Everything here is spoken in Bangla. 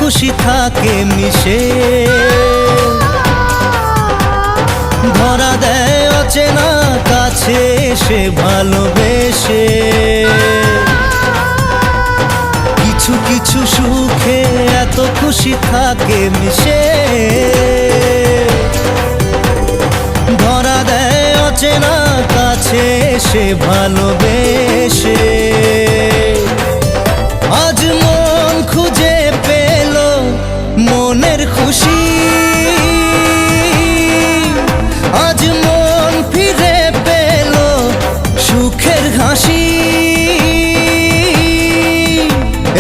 খুশি থাকে মিশে। ধরা দেয় অচেনা কাছে এসে ভালোবেসে। কিছু কিছু সুখে এত খুশি থাকে মিশে। ধরা দেয় অচেনা কাছে এসে ভালোবেসে।